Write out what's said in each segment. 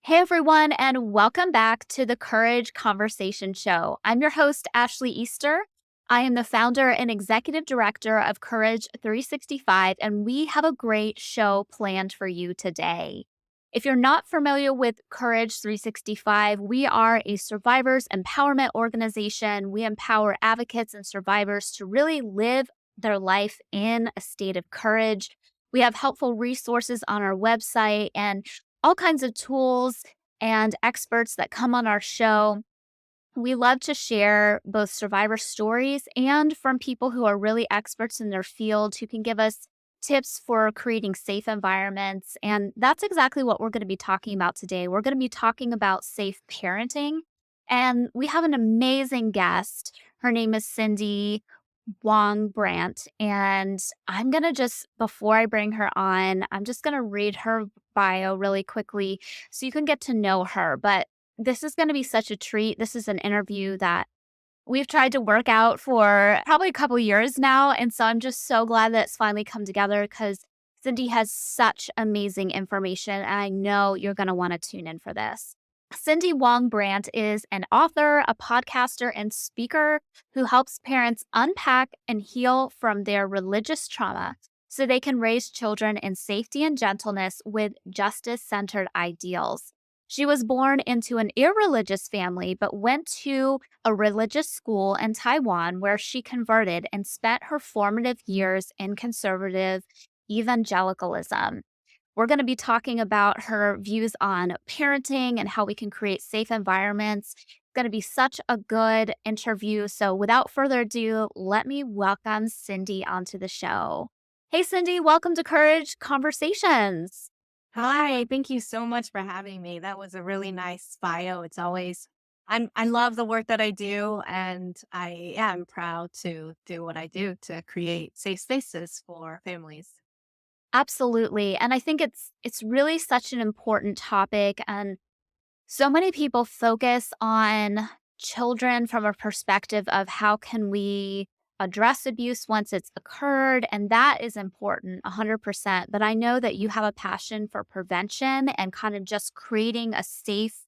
Hey everyone, and welcome back to the Courage Conversation Show. I'm your host, Ashley Easter. I am the founder and executive director of Courage 365, and we have a great show planned for you today. If you're not familiar with Courage 365, we are a survivors empowerment organization. We empower advocates and survivors to really live their life in a state of courage. We have helpful resources on our website and all kinds of tools and experts that come on our show. We love to share both survivor stories and from people who are really experts in their field who can give us tips for creating safe environments. And that's exactly what we're going to be talking about today. We're going to be talking about safe parenting. And we have an amazing guest. Her name is Cindy Wang Brandt. And I'm going to just, before I bring her on, I'm just going to read her bio really quickly so you can get to know her. But this is going to be such a treat. This is an interview that we've tried to work out for probably a couple years now. And so I'm just so glad that it's finally come together because Cindy has such amazing information. And I know you're going to want to tune in for this. Cindy Wang Brandt is an author, a podcaster, and speaker who helps parents unpack and heal from their religious trauma so they can raise children in safety and gentleness with justice centered ideals. She was born into an irreligious family, but went to a religious school in Taiwan where she converted and spent her formative years in conservative evangelicalism. We're going to be talking about her views on parenting and how we can create safe environments. It's going to be such a good interview. So, without further ado, let me welcome Cindy onto the show. Hey, Cindy, welcome to Courage Conversations. Hi, thank you so much for having me. That was a really nice bio. It's always I love the work that I do and I am proud to do what I do to create safe spaces for families. Absolutely. And I think it's really such an important topic, and so many people focus on children from a perspective of how can we address abuse once it's occurred, and that is important 100%. But I know that you have a passion for prevention and kind of just creating a safe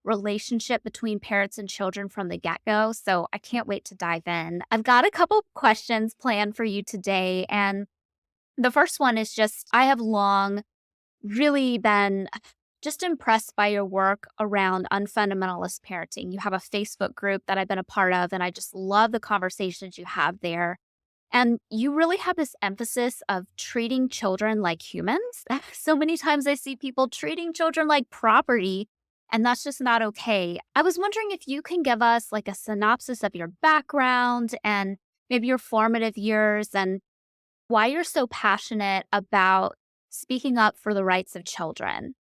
relationship between parents and children from the get-go. So I can't wait to dive in. I've got a couple questions planned for you today, and the first one is just I have long really been just impressed by your work around unfundamentalist parenting. You have a Facebook group that I've been a part of, and I just love the conversations you have there. And you really have this emphasis of treating children like humans. So many times I see people treating children like property, and that's just not okay. I was wondering if you can give us like a synopsis of your background and maybe your formative years and why you're so passionate about speaking up for the rights of children.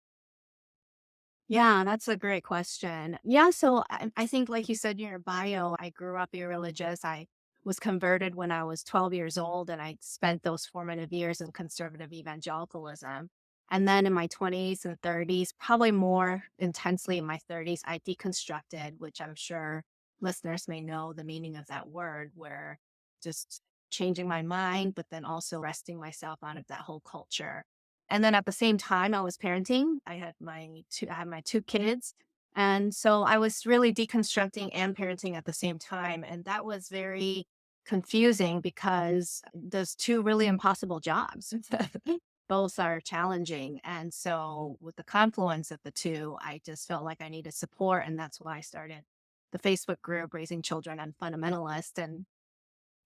Yeah, that's a great question. Yeah, so I think, like you said in your bio, I grew up irreligious. I was converted when I was 12 years old, and I spent those formative years in conservative evangelicalism. And then in my 20s and 30s, probably more intensely in my 30s, I deconstructed, which I'm sure listeners may know the meaning of that word, where just changing my mind, but then also resting myself out of that whole culture. And then at the same time, I was parenting. I had my two kids. And so I was really deconstructing and parenting at the same time. And that was very confusing because there's two really impossible jobs. Both are challenging. And so with the confluence of the two, I just felt like I needed support. And that's why I started the Facebook group, Raising Children on Fundamentalist.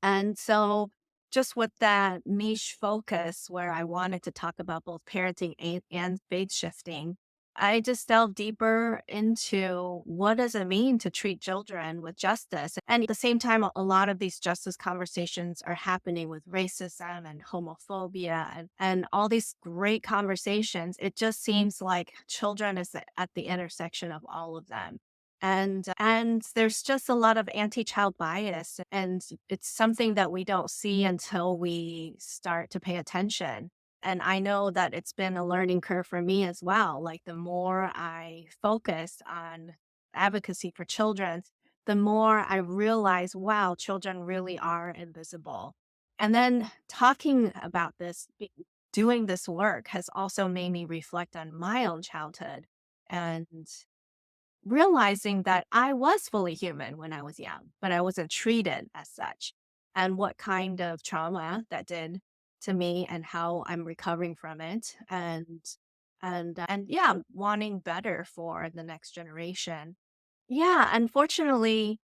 And so just with that niche focus where I wanted to talk about both parenting and faith shifting, I just delved deeper into what does it mean to treat children with justice. And at the same time, a lot of these justice conversations are happening with racism and homophobia and all these great conversations. It just seems like children is at the intersection of all of them. And there's just a lot of anti-child bias, and it's something that we don't see until we start to pay attention. And I know that it's been a learning curve for me as well. Like the more I focus on advocacy for children, the more I realize, wow, children really are invisible. And then talking about this, doing this work has also made me reflect on my own childhood and realizing that I was fully human when I was young, but I wasn't treated as such, and what kind of trauma that did to me and how I'm recovering from it, and yeah, wanting better for the next generation. Yeah, unfortunately,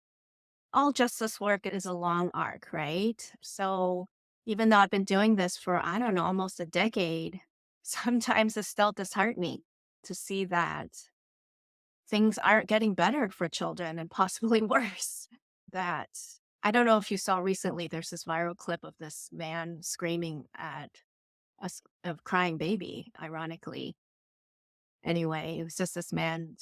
all justice work is a long arc, right? So even though I've been doing this for, I don't know, almost a decade, sometimes it's still disheartening to see that things aren't getting better for children and possibly worse. That I don't know if you saw recently, there's this viral clip of this man screaming at a crying baby, ironically. Anyway, it was just this man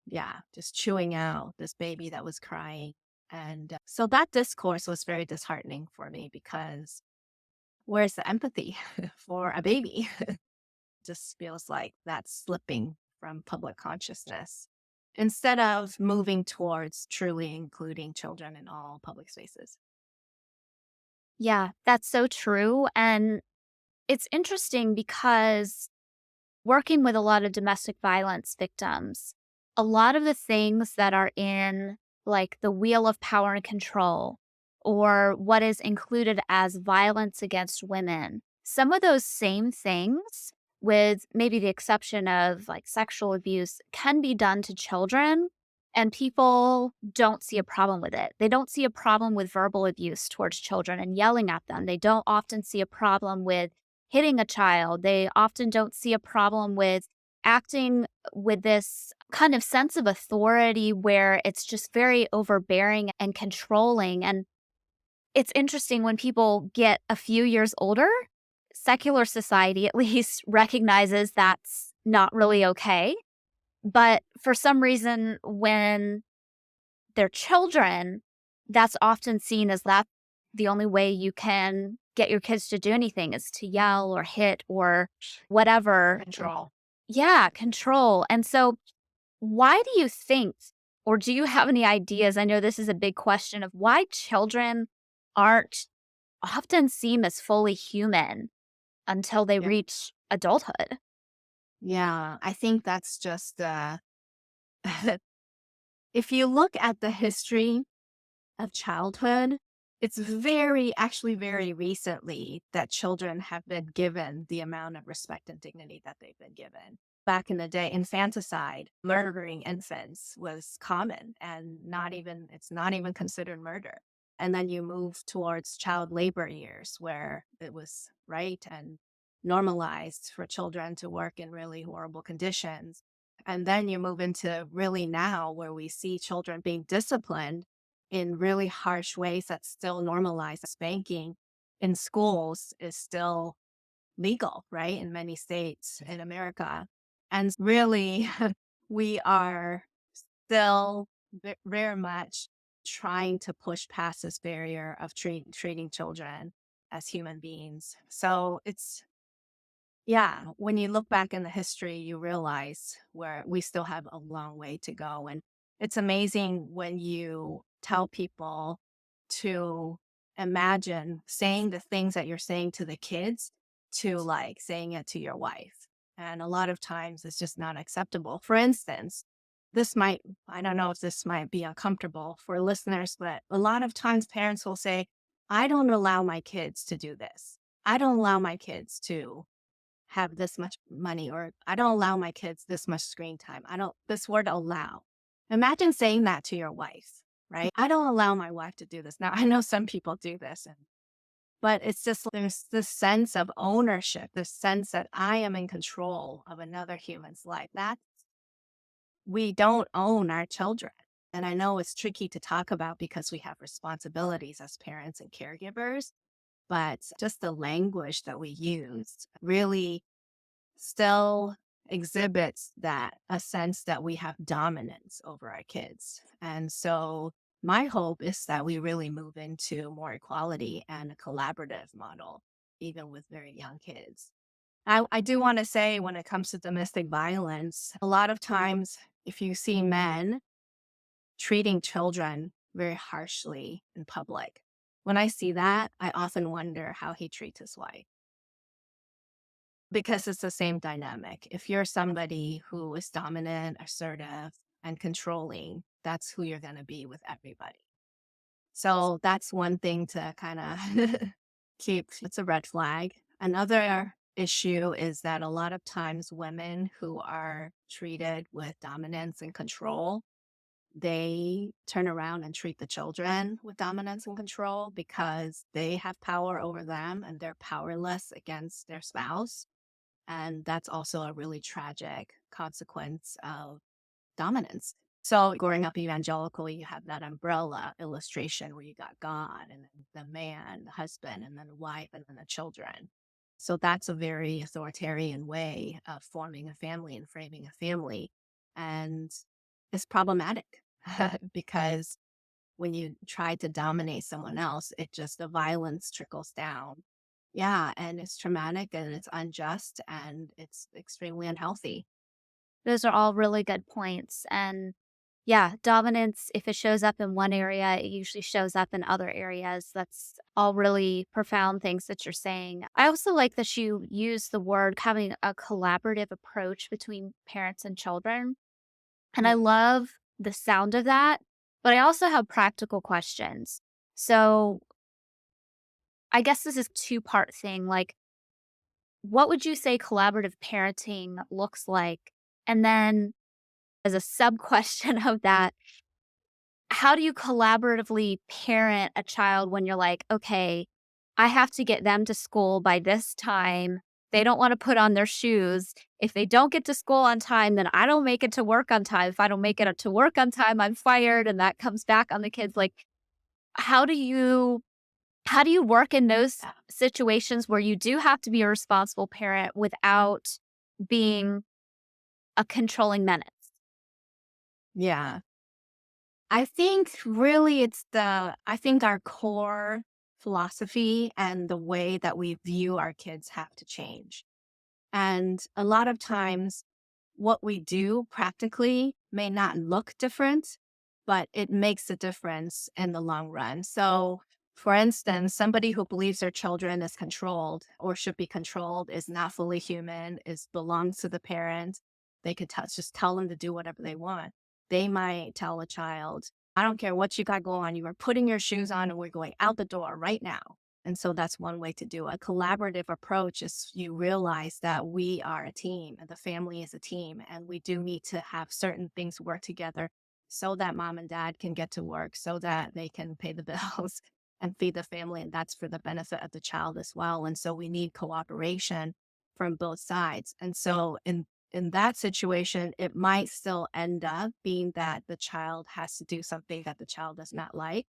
yeah, just chewing out this baby that was crying. And so that discourse was very disheartening for me because where's the empathy for a baby? Just feels like that's slipping from public consciousness instead of moving towards truly including children in all public spaces. Yeah, that's so true. And it's interesting because working with a lot of domestic violence victims, a lot of the things that are in like the wheel of power and control or what is included as violence against women, some of those same things, with maybe the exception of like sexual abuse, can be done to children. And people don't see a problem with it. They don't see a problem with verbal abuse towards children and yelling at them. They don't often see a problem with hitting a child. They often don't see a problem with acting with this kind of sense of authority where it's just very overbearing and controlling. And it's interesting when people get a few years older, secular society at least recognizes that's not really okay. But for some reason, when they're children, that's often seen as that the only way you can get your kids to do anything is to yell or hit or whatever. Control. Yeah, control. And so, why do you think, or do you have any ideas? I know this is a big question of why children aren't often seen as fully human until they Yeah. reach adulthood. Yeah. I think that's just, if you look at the history of childhood, it's actually very recently that children have been given the amount of respect and dignity that they've been given. Back in the day, infanticide, murdering infants was common and it's not even considered murder. And then you move towards child labor years where it was right and normalized for children to work in really horrible conditions. And then you move into really now where we see children being disciplined in really harsh ways that's still normalized. Spanking in schools is still legal, right? In many states in America. And really, we are still very much trying to push past this barrier of treating children as human beings. So yeah, when you look back in the history, you realize where we still have a long way to go. And it's amazing when you tell people to imagine saying the things that you're saying to the kids to like saying it to your wife. And a lot of times it's just not acceptable. For instance, I don't know if this might be uncomfortable for listeners, but a lot of times parents will say, I don't allow my kids to do this. I don't allow my kids to have this much money, or I don't allow my kids this much screen time. I don't, this word allow. Imagine saying that to your wife, right? I don't allow my wife to do this. Now, I know some people do this, but it's just there's this sense of ownership, this sense that I am in control of another human's life. That we don't own our children. And I know it's tricky to talk about because we have responsibilities as parents and caregivers, but just the language that we use really still exhibits that a sense that we have dominance over our kids. And so my hope is that we really move into more equality and a collaborative model, even with very young kids. I do want to say when it comes to domestic violence, a lot of times if you see men treating children very harshly in public, when I see that, I often wonder how he treats his wife. because it's the same dynamic. If you're somebody who is dominant, assertive, and controlling, that's who you're going to be with everybody. So that's one thing to kind of keep. It's a red flag. Another issue is that a lot of times women who are treated with dominance and control, they turn around and treat the children with dominance and control because they have power over them and they're powerless against their spouse. And that's also a really tragic consequence of dominance. So growing up evangelical, you have that umbrella illustration where you got God and then the man, the husband, and then the wife, and then the children. So that's a very authoritarian way of forming a family and framing a family. And it's problematic because when you try to dominate someone else, the violence trickles down. Yeah. And it's traumatic and it's unjust and it's extremely unhealthy. Those are all really good points. And yeah, dominance, if it shows up in one area, it usually shows up in other areas. That's all really profound things that you're saying. I also like that you use the word having a collaborative approach between parents and children. And I Mm. love the sound of that. But I also have practical questions. So I guess this is a two-part thing. Like, what would you say collaborative parenting looks like? And then as a sub question of that, how do you collaboratively parent a child when you're like, okay, I have to get them to school by this time. They don't want to put on their shoes. If they don't get to school on time, then I don't make it to work on time. If I don't make it to work on time, I'm fired and that comes back on the kids. Like, how do you how do you work in those situations where you do have to be a responsible parent without being a controlling menace? Yeah. I think really I think our core philosophy and the way that we view our kids have to change. And a lot of times, what we do practically may not look different, but it makes a difference in the long run. So, for instance, somebody who believes their children is controlled or should be controlled is not fully human, is belongs to the parent. They could just tell them to do whatever they want. They might tell a child, I don't care what you got going on, you are putting your shoes on and we're going out the door right now. And so that's one way to do it. A collaborative approach is you realize that we are a team and the family is a team, and we do need to have certain things work together so that mom and dad can get to work, so that they can pay the bills and feed the family. And that's for the benefit of the child as well. And so we need cooperation from both sides. And so in that situation, it might still end up being that the child has to do something that the child does not like.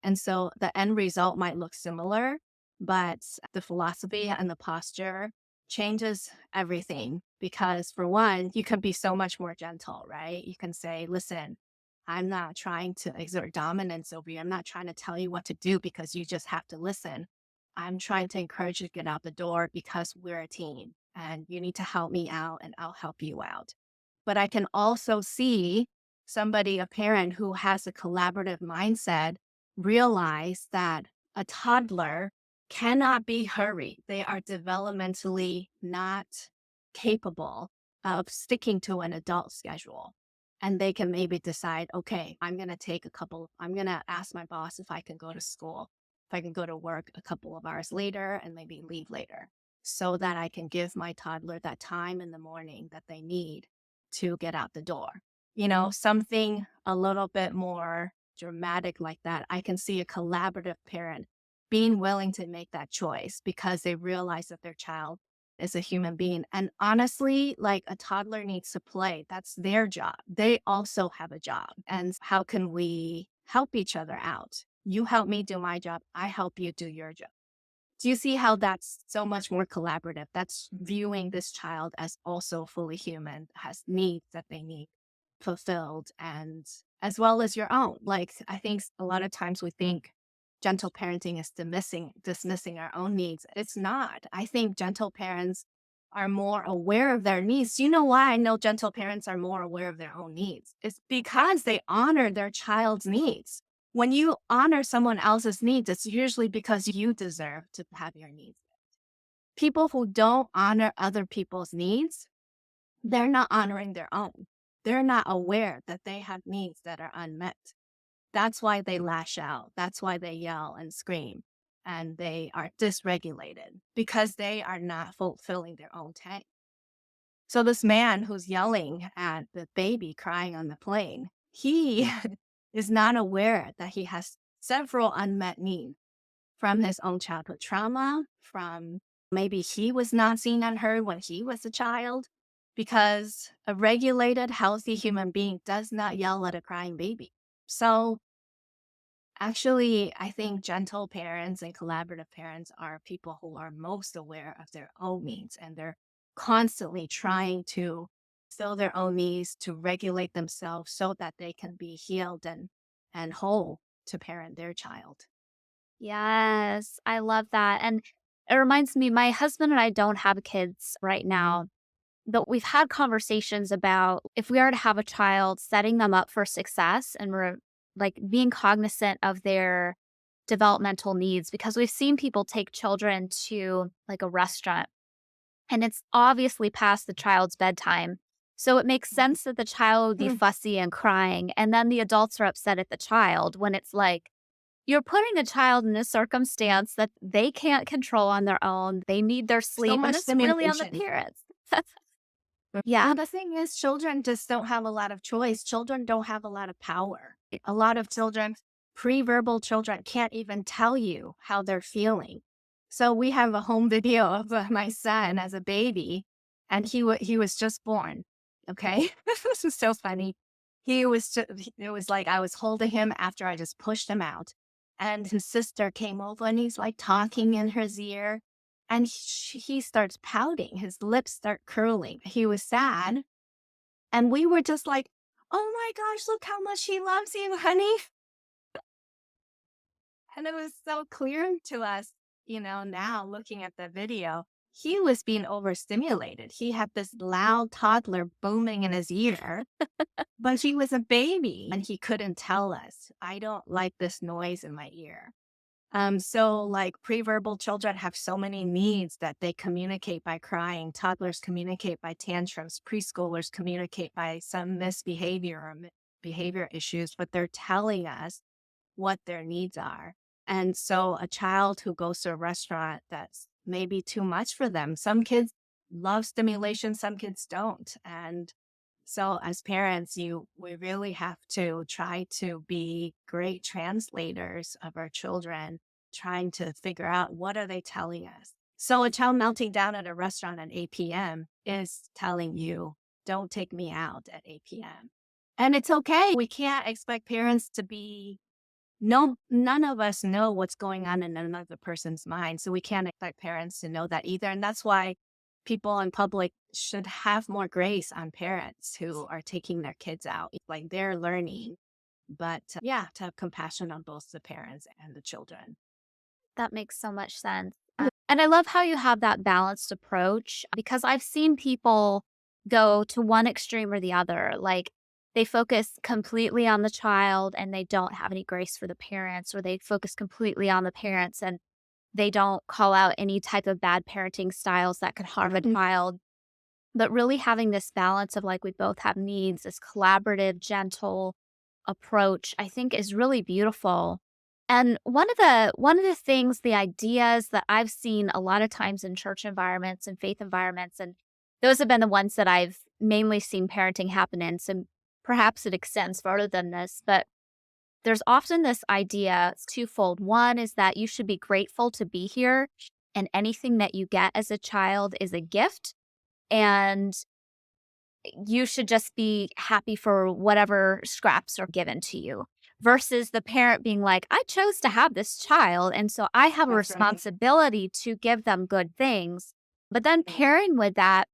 And so the end result might look similar, but the philosophy and the posture changes everything because, for one, you can be so much more gentle, right? You can say, listen, I'm not trying to exert dominance over you. I'm not trying to tell you what to do because you just have to listen. I'm trying to encourage you to get out the door because we're a team and you need to help me out and I'll help you out. But I can also see somebody, a parent who has a collaborative mindset, realize that a toddler cannot be hurried. They are developmentally not capable of sticking to an adult schedule. And they can maybe decide, okay, I'm going to ask my boss if I can go to school, if I can go to work a couple of hours later and maybe leave later so that I can give my toddler that time in the morning that they need to get out the door. Something a little bit more dramatic like that. I can see a collaborative parent being willing to make that choice because they realize that their child is a human being. And honestly, like a toddler needs to play. That's their job. They also have a job. And how can we help each other out? You help me do my job. I help you do your job. Do you see how that's so much more collaborative? That's viewing this child as also fully human, has needs that they need fulfilled, and as well as your own. Like, I think a lot of times we think gentle parenting is dismissing our own needs. It's not. I think gentle parents are more aware of their needs. Do you know why I know gentle parents are more aware of their own needs? It's because they honor their child's needs. When you honor someone else's needs, it's usually because you deserve to have your needs. People who don't honor other people's needs, they're not honoring their own. They're not aware that they have needs that are unmet. That's why they lash out. That's why they yell and scream and they are dysregulated because they are not fulfilling their own tank. So this man who's yelling at the baby crying on the plane, he is not aware that he has several unmet needs from his own childhood trauma, from maybe he was not seen and heard when he was a child, because a regulated, healthy human being does not yell at a crying baby. So actually, I think gentle parents and collaborative parents are people who are most aware of their own needs and they're constantly trying to fill their own needs to regulate themselves so that they can be healed and whole to parent their child. Yes, I love that. And it reminds me, my husband and I don't have kids right now, but we've had conversations about if we are to have a child, setting them up for success and we're like being cognizant of their developmental needs because we've seen people take children to like a restaurant and it's obviously past the child's bedtime. So it makes sense that the child would be Mm. fussy and crying. And then the adults are upset at the child when it's like, you're putting a child in a circumstance that they can't control on their own. They need their So sleep, and much it's really on the stimulation. parents. Yeah. Well, the thing is, children just don't have a lot of choice. Children don't have a lot of power. A lot of children, pre-verbal children, can't even tell you how they're feeling. So we have a home video of my son as a baby, and he was just born. Okay, this is so funny. It was like I was holding him after I just pushed him out, and his sister came over and he's like talking in his ear, and he starts pouting. His lips start curling. He was sad. And we were just like, oh my gosh, look how much he loves you, honey. And it was so clear to us, now looking at the video, he was being overstimulated. He had this loud toddler booming in his ear, but he was a baby and he couldn't tell us, I don't like this noise in my ear. So like pre-verbal children have so many needs that they communicate by crying. Toddlers communicate by tantrums. Preschoolers communicate by some misbehavior or behavior issues, but they're telling us what their needs are. And so a child who goes to a restaurant that's maybe too much for them. Some kids love stimulation, some kids don't. And so as parents, we really have to try to be great translators of our children, trying to figure out what are they telling us. So a child melting down at a restaurant at 8 p.m. is telling you, don't take me out at 8 p.m. And it's okay. We can't expect parents to be no, none of us know what's going on in another person's mind. So we can't expect parents to know that either. And that's why people in public should have more grace on parents who are taking their kids out. Like they're learning, but yeah, to have compassion on both the parents and the children. That makes so much sense. And I love how you have that balanced approach because I've seen people go to one extreme or the other. Like they focus completely on the child and they don't have any grace for the parents, or they focus completely on the parents and they don't call out any type of bad parenting styles that could harm a child. But really having this balance of like we both have needs, this collaborative, gentle approach, I think is really beautiful. And one of the things, the ideas that I've seen a lot of times in church environments and faith environments, and those have been the ones that I've mainly seen parenting happen in. So perhaps it extends further than this, but there's often this idea, it's twofold. One is that you should be grateful to be here, and anything that you get as a child is a gift. And you should just be happy for whatever scraps are given to you versus the parent being like, I chose to have this child. And so I have a That's right. responsibility to give them good things. But then pairing with that,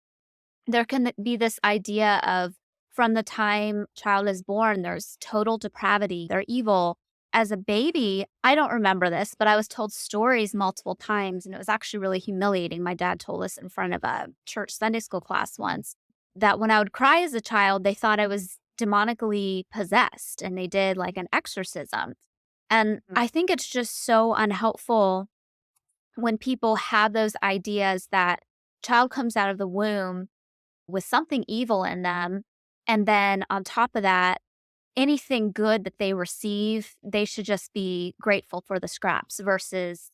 there can be this idea of from the time child is born, there's total depravity, they're evil. As a baby, I don't remember this, but I was told stories multiple times, and it was actually really humiliating. My dad told us in front of a church Sunday school class once that when I would cry as a child, they thought I was demonically possessed and they did like an exorcism. And I think it's just so unhelpful when people have those ideas that child comes out of the womb with something evil in them, and then on top of that, anything good that they receive, they should just be grateful for the scraps versus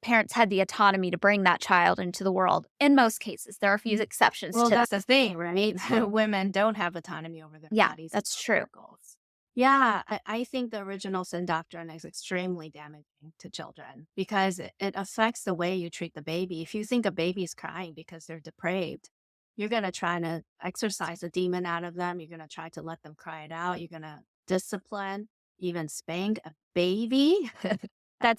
parents had the autonomy to bring that child into the world. In most cases, there are a few exceptions Well, to that. that's the thing, right? Women don't have autonomy over their Yeah, bodies and that's over true. their goals. Yeah, I think the original sin doctrine is extremely damaging to children because it affects the way you treat the baby. If you think a baby's crying because they're depraved, you're going to try to exorcise a demon out of them. You're going to try to let them cry it out. You're going to discipline, even spank a baby.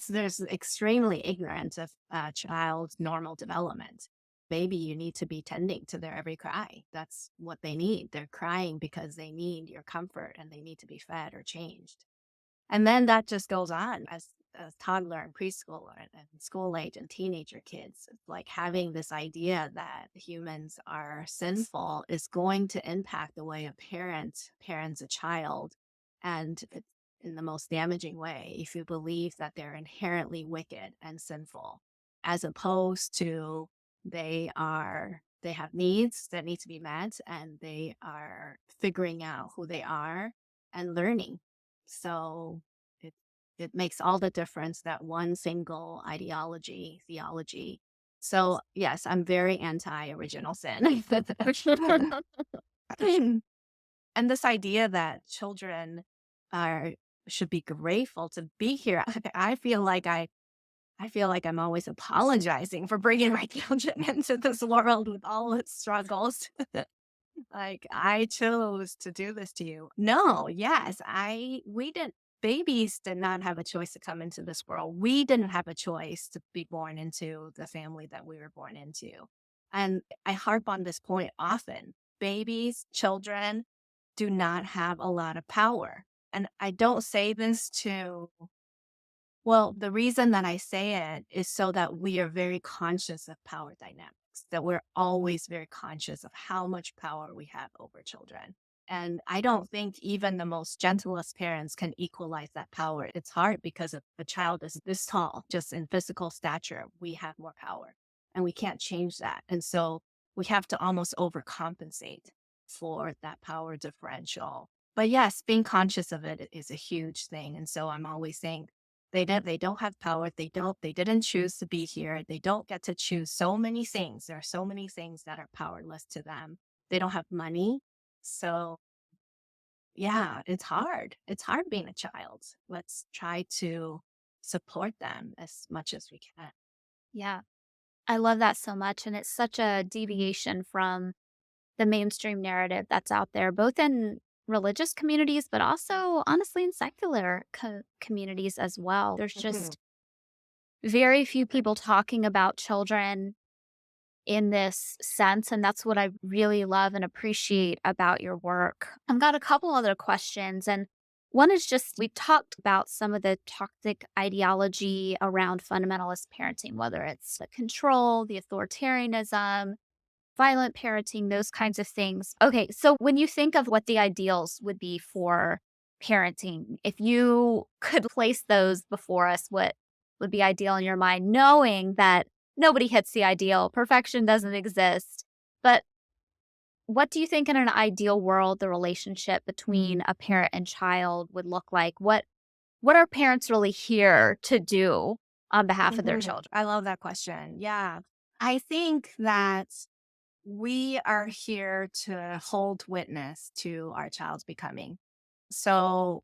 There's extremely ignorant of a child's normal development. Baby, you need to be tending to their every cry. That's what they need. They're crying because they need your comfort and they need to be fed or changed. And then that just goes on as toddler and preschool and school age and teenager kids. It's like having this idea that humans are sinful is going to impact the way a parent parents a child. And it's in the most damaging way if you believe that they're inherently wicked and sinful, as opposed to they have needs that need to be met and they are figuring out who they are and learning. So it it makes all the difference that one single theology. So yes, I'm very anti original sin. And this idea that children are should be grateful to be here. I feel like I'm always apologizing for bringing my children into this world with all its struggles. Like, I chose to do this to you. No, yes, we didn't, babies did not have a choice to come into this world. We didn't have a choice to be born into the family that we were born into. And I harp on this point often. Babies, children do not have a lot of power. And I don't say this to well, the reason that I say it is so that we are very conscious of power dynamics, that we're always very conscious of how much power we have over children. And I don't think even the most gentlest parents can equalize that power. It's hard because if a child is this tall, just in physical stature, we have more power and we can't change that. And so we have to almost overcompensate for that power differential. But yes, being conscious of it is a huge thing. And so I'm always saying, they don't have power. They didn't choose to be here. They don't get to choose so many things. There are so many things that are powerless to them. They don't have money. So yeah, it's hard. It's hard being a child. Let's try to support them as much as we can. Yeah, I love that so much, and it's such a deviation from the mainstream narrative that's out there, both in religious communities, but also honestly in secular communities as well. There's Mhm. just very few people talking about children in this sense. And that's what I really love and appreciate about your work. I've got a couple other questions. And one is just we talked about some of the toxic ideology around fundamentalist parenting, whether it's the control, the authoritarianism, violent parenting, those kinds of things. Okay, so when you think of what the ideals would be for parenting, if you could place those before us, what would be ideal in your mind, knowing that nobody hits the ideal, perfection doesn't exist. But what do you think in an ideal world the relationship between a parent and child would look like? What are parents really here to do on behalf of their children? I love that question. Yeah. I think that we are here to hold witness to our child's becoming. So,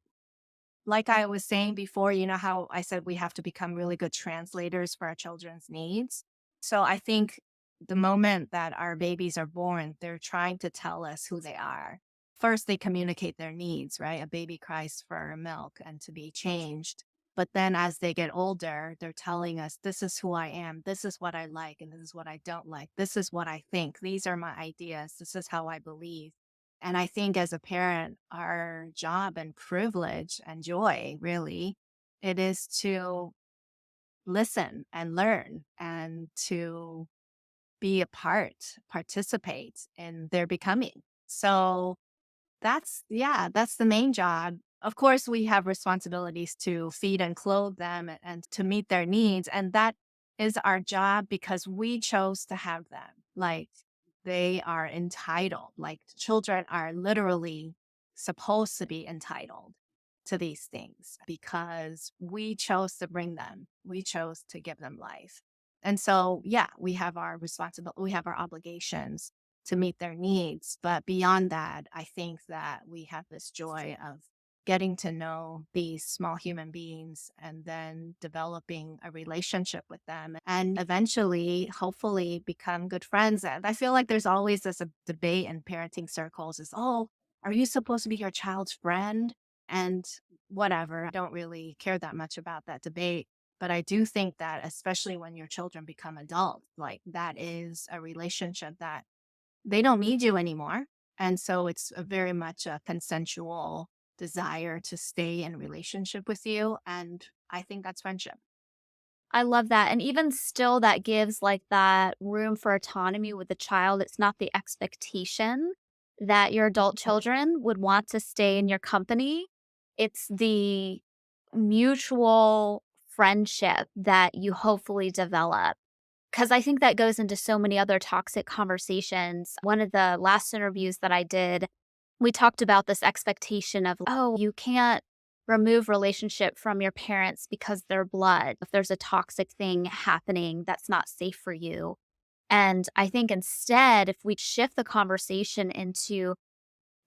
like I was saying before, you know how I said we have to become really good translators for our children's needs? So, I think the moment that our babies are born, they're trying to tell us who they are. First, they communicate their needs, right? A baby cries for milk and to be changed. But then as they get older, they're telling us, this is who I am. This is what I like. And this is what I don't like. This is what I think. These are my ideas. This is how I believe. And I think as a parent, our job and privilege and joy, really, it is to listen and learn and to be a participate in their becoming. So that's the main job. of course, we have responsibilities to feed and clothe them and to meet their needs. And that is our job because we chose to have them. Like they are entitled. Like children are literally supposed to be entitled to these things because we chose to bring them. We chose to give them life. And so, yeah, we have our responsibility, we have our obligations to meet their needs. But beyond that, I think that we have this joy of getting to know these small human beings and then developing a relationship with them and eventually, hopefully, become good friends. And I feel like there's always this debate in parenting circles is, oh, are you supposed to be your child's friend? And whatever. I don't really care that much about that debate. But I do think that, especially when your children become adults, like that is a relationship that they don't need you anymore. And so it's a very much a consensual desire to stay in relationship with you. And I think that's friendship. I love that, and even still, that gives, like, that room for autonomy with the child. It's not the expectation that your adult children would want to stay in your company. It's the mutual friendship that you hopefully develop. Because I think that goes into so many other toxic conversations. One of the last interviews that I did, we talked about this expectation of, oh, you can't remove relationship from your parents because they're blood. If there's a toxic thing happening that's not safe for you. And I think instead, if we shift the conversation into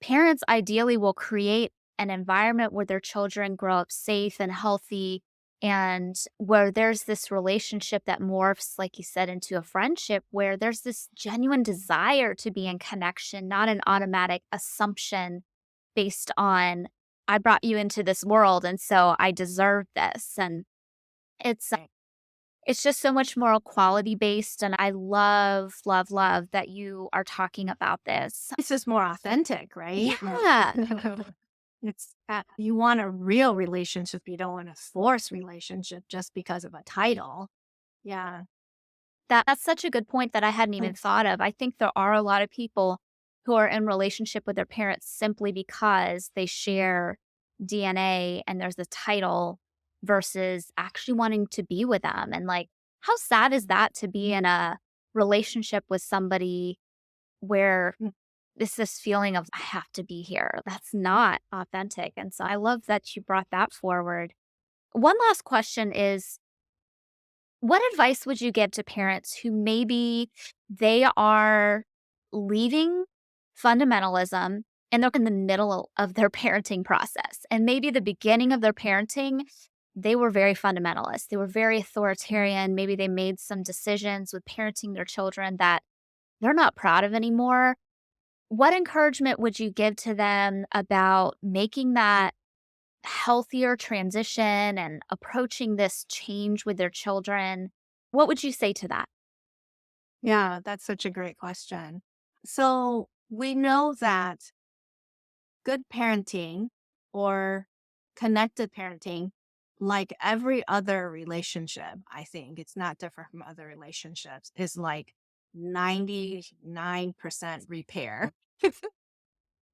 parents ideally will create an environment where their children grow up safe and healthy and where there's this relationship that morphs, like you said, into a friendship where there's this genuine desire to be in connection, not an automatic assumption based on, I brought you into this world and so I deserve this. And it's Right. it's just so much more quality based, and I love, love, love that you are talking about this. It's just more authentic, right? Yeah. It's you want a real relationship. You don't want to force relationship just because of a title. Yeah. That's such a good point that I hadn't even thought of. I think there are a lot of people who are in relationship with their parents simply because they share DNA and there's a title versus actually wanting to be with them. And like, how sad is that to be in a relationship with somebody where it's this feeling of I have to be here? That's not authentic. And so I love that you brought that forward. One last question is, what advice would you give to parents who maybe they are leaving fundamentalism and they're in the middle of their parenting process? And maybe the beginning of their parenting, they were very fundamentalist. They were very authoritarian. Maybe they made some decisions with parenting their children that they're not proud of anymore. What encouragement would you give to them about making that healthier transition and approaching this change with their children? What would you say to that? Yeah, that's such a great question. So we know that good parenting or connected parenting, like every other relationship, I think it's not different from other relationships, is like 99% repair,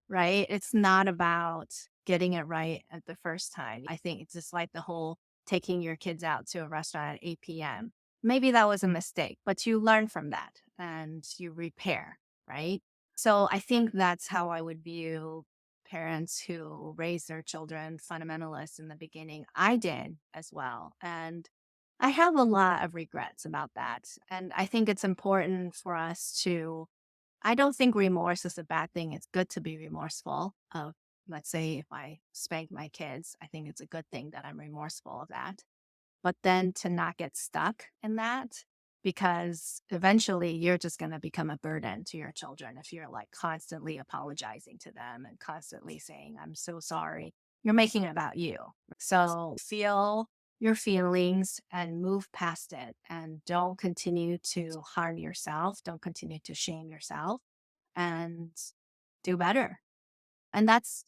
right? It's not about getting it right at the first time. I think it's just like the whole taking your kids out to a restaurant at 8 p.m. Maybe that was a mistake, but you learn from that and you repair, right? So I think that's how I would view parents who raise their children fundamentalist in the beginning. I did as well. And I have a lot of regrets about that. And I think it's important for us to I don't think remorse is a bad thing. It's good to be remorseful of, let's say, if I spank my kids, I think it's a good thing that I'm remorseful of that. But then to not get stuck in that, because eventually you're just going to become a burden to your children if you're like constantly apologizing to them and constantly saying, I'm so sorry. You're making it about you. So feel your feelings and move past it and don't continue to harm yourself. Don't continue to shame yourself and do better. And that's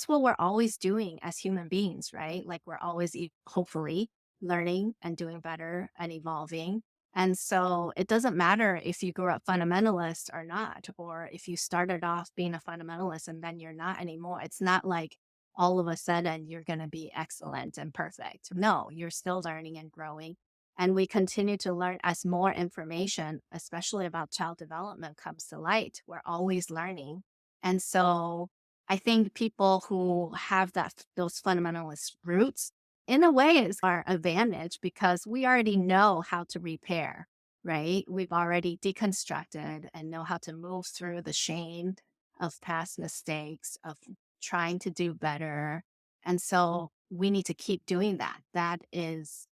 what we're always doing as human beings, right? Like we're always hopefully learning and doing better and evolving. And so it doesn't matter if you grew up fundamentalist or not, or if you started off being a fundamentalist and then you're not anymore. It's not like all of a sudden you're going to be excellent and perfect. No, you're still learning and growing. And we continue to learn as more information, especially about child development, comes to light. We're always learning. And so I think people who have those fundamentalist roots, in a way, is our advantage because we already know how to repair, right? We've already deconstructed and know how to move through the shame of past mistakes, of trying to do better. And so we need to keep doing that. That is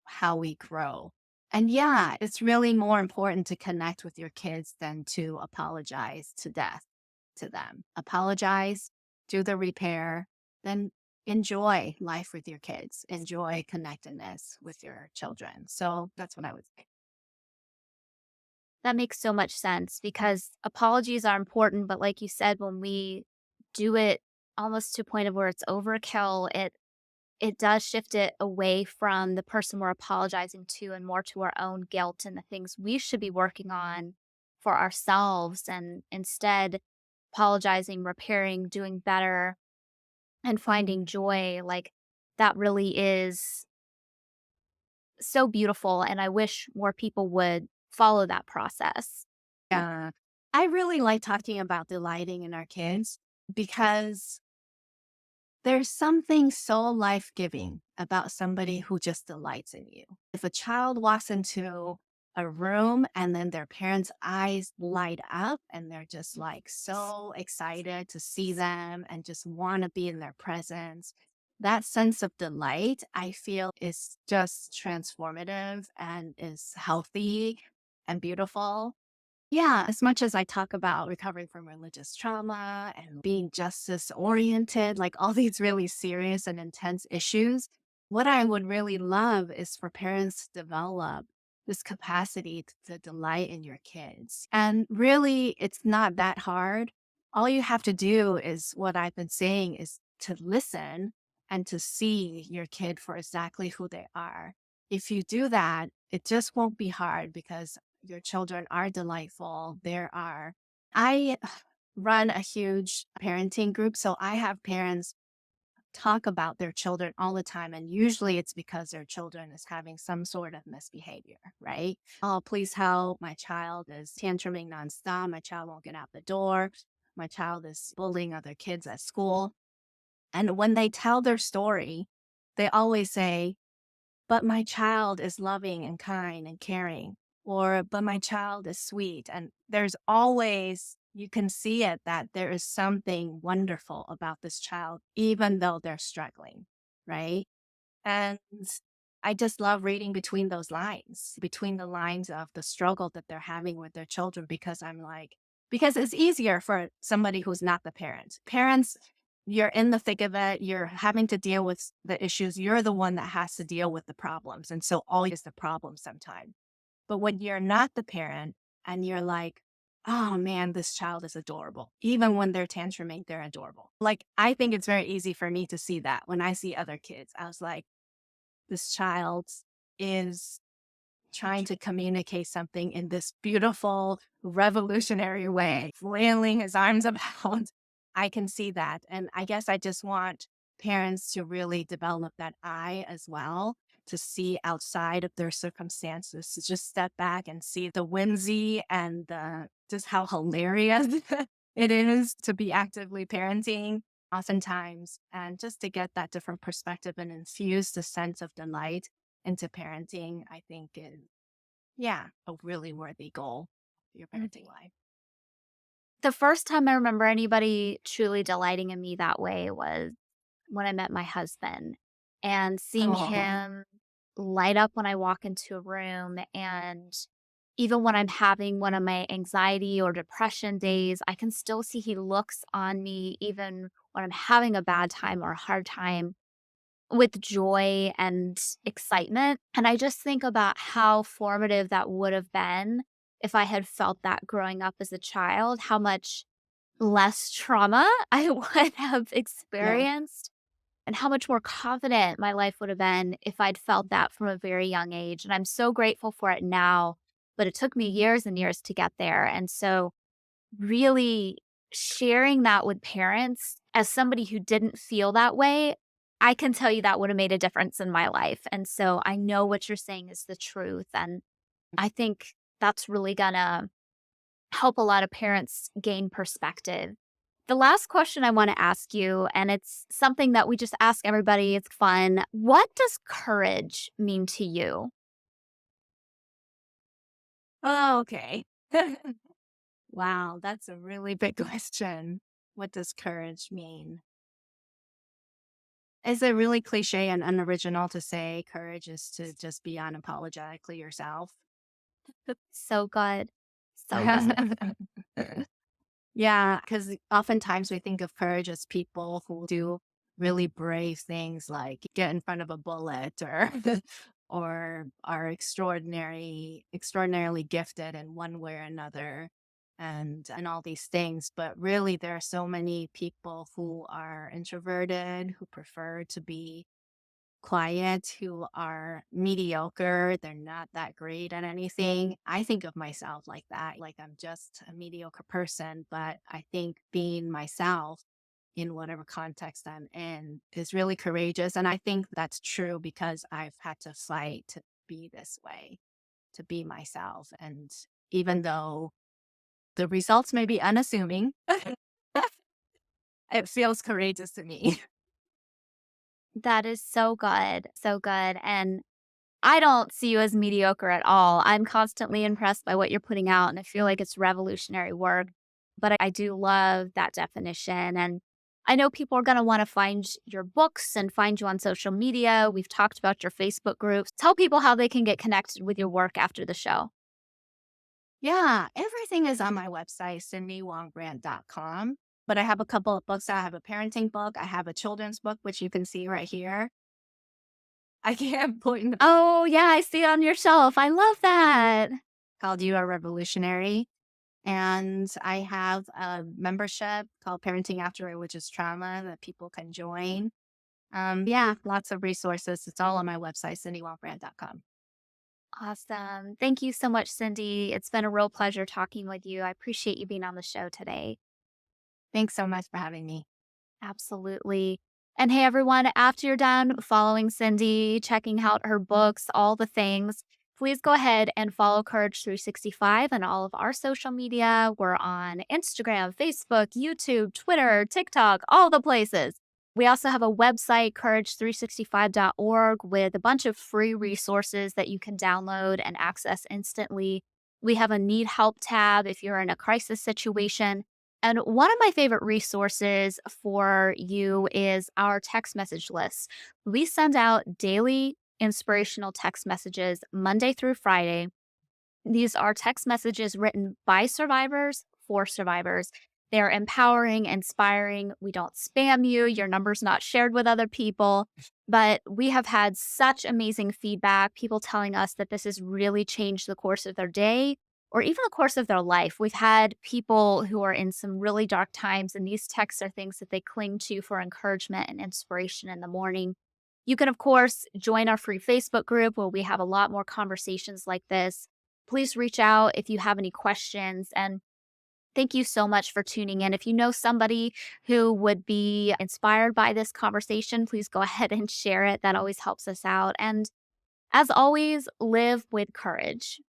how we grow. And yeah, it's really more important to connect with your kids than to apologize to death to them. Apologize, do the repair, then enjoy life with your kids, enjoy connectedness with your children. So that's what I would say. That makes so much sense because apologies are important, but like you said, when we do it almost to a point of where it's overkill, it does shift it away from the person we're apologizing to and more to our own guilt and the things we should be working on for ourselves, and instead apologizing, repairing, doing better, and finding joy. Like, that really is so beautiful, and I wish more people would follow that process. Yeah. I really like talking about delighting in our kids because there's something so life giving about somebody who just delights in you. If a child walks into a room and then their parents' eyes light up and they're just like so excited to see them and just want to be in their presence, that sense of delight, I feel, is just transformative and is healthy and beautiful. Yeah, as much as I talk about recovering from religious trauma and being justice oriented, like all these really serious and intense issues, what I would really love is for parents to develop this capacity to delight in your kids. And really, it's not that hard. All you have to do is what I've been saying is to listen and to see your kid for exactly who they are. If you do that, it just won't be hard because your children are delightful. I run a huge parenting group. So I have parents talk about their children all the time. And usually it's because their children is having some sort of misbehavior, right? Oh, please help. My child is tantruming nonstop. My child won't get out the door. My child is bullying other kids at school. And when they tell their story, they always say, but my child is loving and kind and caring, or but my child is sweet. And there's always, you can see it that there is something wonderful about this child, even though they're struggling, right? And I just love reading between the lines of the struggle that they're having with their children, because I'm like, because it's easier for somebody who's not the parent. Parents, you're in the thick of it, you're having to deal with the issues, you're the one that has to deal with the problems. And so all is the problem sometimes. But when you're not the parent and you're like, oh man, this child is adorable. Even when they're tantruming, they're adorable. Like, I think it's very easy for me to see that when I see other kids. I was like, this child is trying to communicate something in this beautiful, revolutionary way, flailing his arms about. I can see that. And I guess I just want parents to really develop that eye as well, to see outside of their circumstances, to just step back and see the whimsy and just how hilarious it is to be actively parenting oftentimes, and just to get that different perspective and infuse the sense of delight into parenting, I think is, yeah, a really worthy goal for your parenting life. The first time I remember anybody truly delighting in me that way was when I met my husband, and seeing Oh, him light up when I walk into a room, and even when I'm having one of my anxiety or depression days, I can still see he looks on me even when I'm having a bad time or a hard time with joy and excitement. And I just think about how formative that would have been if I had felt that growing up as a child, how much less trauma I would have yeah. experienced, and how much more confident my life would have been if I'd felt that from a very young age. And I'm so grateful for it now, but it took me years and years to get there. And so, really sharing that with parents as somebody who didn't feel that way, I can tell you that would have made a difference in my life. And so I know what you're saying is the truth. And I think that's really gonna help a lot of parents gain perspective. The last question I want to ask you, and it's something that we just ask everybody, it's fun. What does courage mean to you? Oh, okay. Wow, that's a really big question. What does courage mean? Is it really cliche and unoriginal to say courage is to just be unapologetically yourself? So good. So good. Yeah, because oftentimes we think of courage as people who do really brave things like get in front of a bullet or or are extraordinarily gifted in one way or another and all these things. But really there are so many people who are introverted, who prefer to be quiet, who are mediocre. They're not that great at anything. I think of myself like that, like I'm just a mediocre person. But I think being myself in whatever context I'm in is really courageous. And I think that's true because I've had to fight to be this way, to be myself. And even though the results may be unassuming, it feels courageous to me. That is so good. So good. And I don't see you as mediocre at all. I'm constantly impressed by what you're putting out, and I feel like it's revolutionary work. But I do love that definition. And I know people are going to want to find your books and find you on social media. We've talked about your Facebook groups. Tell people how they can get connected with your work after the show. Yeah, everything is on my website, cindywongbrandt.com. But I have a couple of books. I have a parenting book. I have a children's book, which you can see right here. I can't point in Oh, yeah, I see it on your shelf. I love that. called You Are Revolutionary. And I have a membership called Parenting After Religious Trauma that people can join. Yeah, lots of resources. It's all on my website, cindywongbrandt.com. Awesome. Thank you so much, Cindy. It's been a real pleasure talking with you. I appreciate you being on the show today. Thanks so much for having me. Absolutely. And hey, everyone, after you're done following Cindy, checking out her books, all the things, please go ahead and follow Courage 365 on all of our social media. We're on Instagram, Facebook, YouTube, Twitter, TikTok, all the places. We also have a website, courage365.org, with a bunch of free resources that you can download and access instantly. We have a need help tab if you're in a crisis situation. And one of my favorite resources for you is our text message list. We send out daily inspirational text messages Monday through Friday. These are text messages written by survivors for survivors. They're empowering, inspiring. We don't spam you. Your number's not shared with other people. But we have had such amazing feedback, people telling us that this has really changed the course of their day or even the course of their life. We've had people who are in some really dark times, and these texts are things that they cling to for encouragement and inspiration in the morning. You can, of course, join our free Facebook group where we have a lot more conversations like this. Please reach out if you have any questions. And thank you so much for tuning in. If you know somebody who would be inspired by this conversation, please go ahead and share it. That always helps us out. And as always, live with courage.